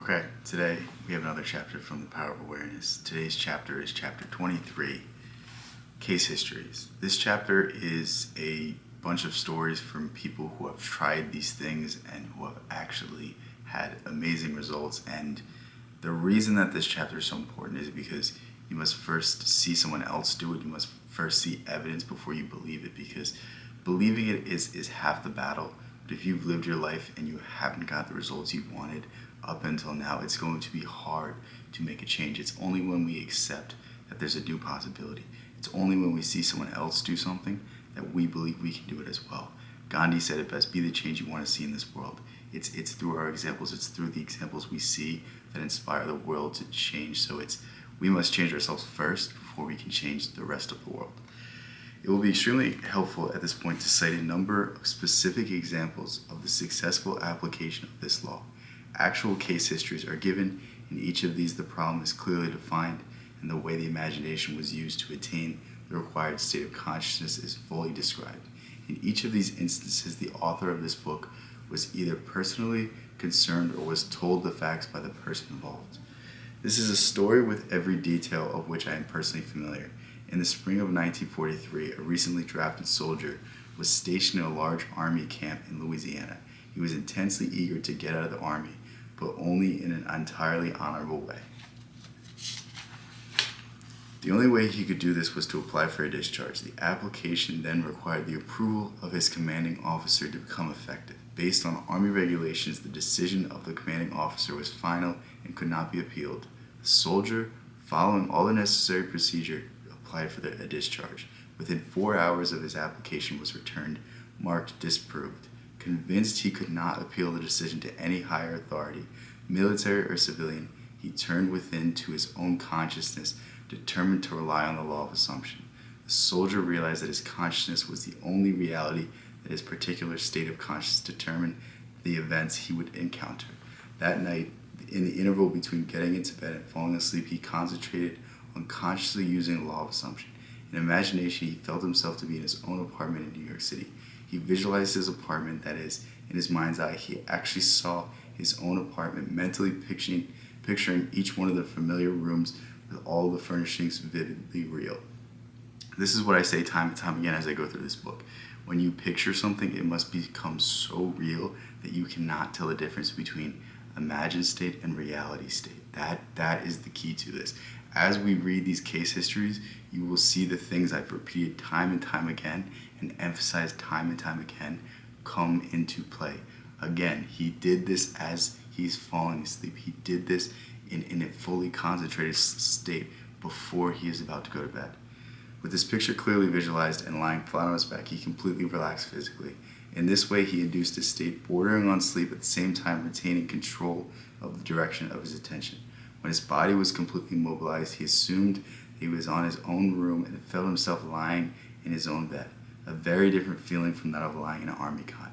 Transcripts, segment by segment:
Okay, today we have another chapter from The Power of Awareness. Today's chapter is chapter 23, Case Histories. This chapter is a bunch of stories from people who have tried these things and who have actually had amazing results. And the reason that this chapter is so important is because you must first see someone else do it. You must first see evidence before you believe it, because believing it is half the battle. But if you've lived your life and you haven't got the results you wanted up until now, it's going to be hard to make a change. It's only when we accept that there's a new possibility. It's only when we see someone else do something that we believe we can do it as well. Gandhi said it best: be the change you want to see in this world. It's through our examples, it's through the examples we see that inspire the world to change. So we must change ourselves first before we can change the rest of the world. It will be extremely helpful at this point to cite a number of specific examples of the successful application of this law. Actual case histories are given. In each of these, the problem is clearly defined, and the way the imagination was used to attain the required state of consciousness is fully described. In each of these instances, the author of this book was either personally concerned or was told the facts by the person involved. This is a story with every detail of which I am personally familiar. In the spring of 1943, a recently drafted soldier was stationed in a large army camp in Louisiana. He was intensely eager to get out of the army, but only in an entirely honorable way. The only way he could do this was to apply for a discharge. The application then required the approval of his commanding officer to become effective. Based on Army regulations, the decision of the commanding officer was final and could not be appealed. The soldier, following all the necessary procedure, applied for a discharge. Within 4 hours of his application was returned, marked disapproved. Convinced he could not appeal the decision to any higher authority, military or civilian, he turned within to his own consciousness, determined to rely on the law of assumption. The soldier realized that his consciousness was the only reality, that his particular state of consciousness determined the events he would encounter. That night, in the interval between getting into bed and falling asleep, he concentrated on consciously using the law of assumption. In imagination, he felt himself to be in his own apartment in New York City. He visualized his apartment, that is, in his mind's eye. He actually saw his own apartment, mentally picturing each one of the familiar rooms with all the furnishings vividly real. This is what I say time and time again as I go through this book. When you picture something, it must become so real that you cannot tell the difference between imagined state and reality state. That is the key to this. As we read these case histories, you will see the things I've repeated time and time again and emphasized time and time again come into play. Again, he did this as he's falling asleep. He did this in a fully concentrated state before he is about to go to bed. With this picture clearly visualized and lying flat on his back, he completely relaxed physically. In this way, he induced a state bordering on sleep, at the same time retaining control of the direction of his attention. When his body was completely mobilized, he assumed he was on his own room and felt himself lying in his own bed, a very different feeling from that of lying in an army cot.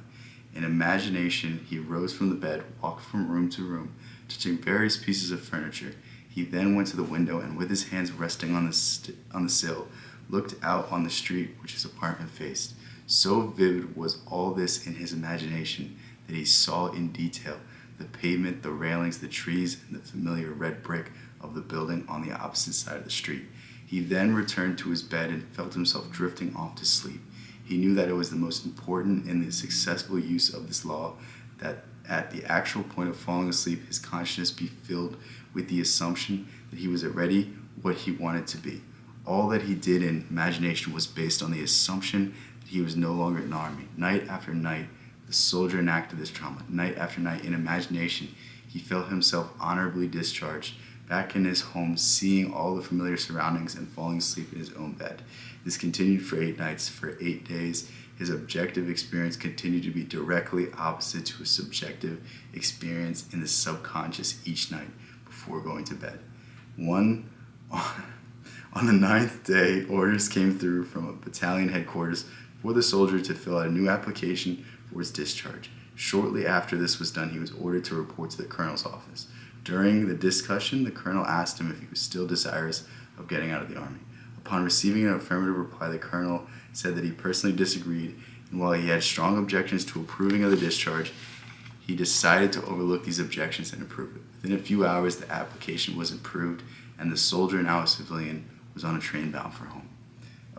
In imagination, he rose from the bed, walked from room to room, touching various pieces of furniture. He then went to the window and, with his hands resting on the sill, looked out on the street which his apartment faced. So vivid was all this in his imagination that he saw in detail the pavement, the railings, the trees, and the familiar red brick of the building on the opposite side of the street. He then returned to his bed and felt himself drifting off to sleep. He knew that it was the most important in the successful use of this law that at the actual point of falling asleep, his consciousness be filled with the assumption that he was already what he wanted to be. All that he did in imagination was based on the assumption that he was no longer in the army. Night after night, the soldier enacted this trauma. Night after night, in imagination, he felt himself honorably discharged, back in his home, seeing all the familiar surroundings and falling asleep in his own bed. This continued for 8 nights. For 8 days, his objective experience continued to be directly opposite to his subjective experience in the subconscious each night before going to bed. On the 9th day, orders came through from a battalion headquarters for the soldier to fill out a new application for his discharge. Shortly after this was done, he was ordered to report to the colonel's office. During the discussion, the colonel asked him if he was still desirous of getting out of the army. Upon receiving an affirmative reply, the colonel said that he personally disagreed, and while he had strong objections to approving of the discharge, he decided to overlook these objections and approve it. Within a few hours, the application was approved, and the soldier, now a civilian, was on a train bound for home.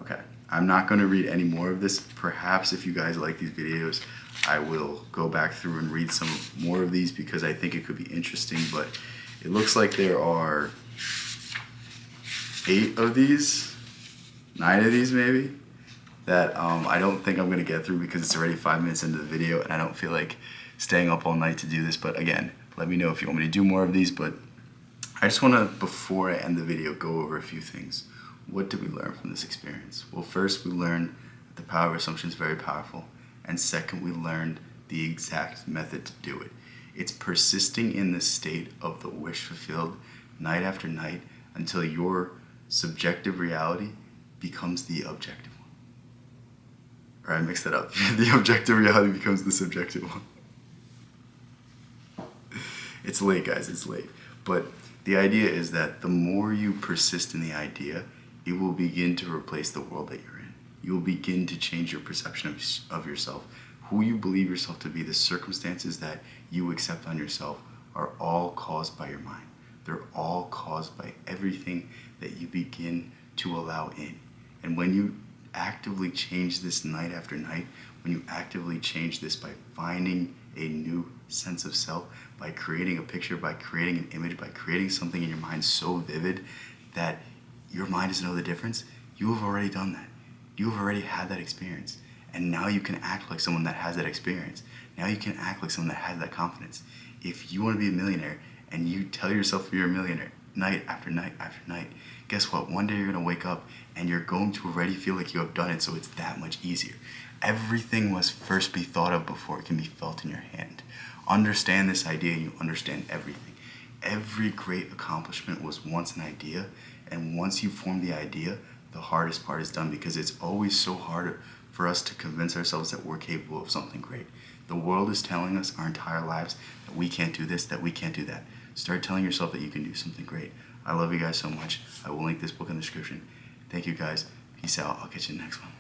Okay, I'm not going to read any more of this. Perhaps if you guys like these videos, I will go back through and read some more of these because I think it could be interesting, but it looks like there are 8 of these, 9 of these maybe, that I don't think I'm going to get through because it's already 5 minutes into the video and I don't feel like staying up all night to do this. But again, let me know if you want me to do more of these. But I just want to, before I end the video, go over a few things. What did we learn from this experience? Well, first we learned that the power of assumption is very powerful. And second, we learned the exact method to do it. It's persisting in the state of the wish fulfilled night after night until your subjective reality becomes the objective one. Or I mixed that up. The objective reality becomes the subjective one. It's late, guys, it's late. But the idea is that the more you persist in the idea, it will begin to replace the world that you're in. You will begin to change your perception of yourself. Who you believe yourself to be, the circumstances that you accept on yourself are all caused by your mind. They're all caused by everything that you begin to allow in. And when you actively change this night after night, when you actively change this by finding a new sense of self, by creating a picture, by creating an image, by creating something in your mind so vivid that your mind doesn't know the difference, you have already done that. You have already had that experience. And now you can act like someone that has that experience. Now you can act like someone that has that confidence. If you want to be a millionaire and you tell yourself you're a millionaire night after night after night, guess what? One day you're going to wake up and you're going to already feel like you have done it, so it's that much easier. Everything must first be thought of before it can be felt in your hand. Understand this idea and you understand everything. Every great accomplishment was once an idea, and once you form the idea, the hardest part is done, because it's always so hard for us to convince ourselves that we're capable of something great. The world is telling us our entire lives that we can't do this, that we can't do that. Start telling yourself that you can do something great. I love you guys so much. I will link this book in the description. Thank you guys. Peace out. I'll catch you in the next one.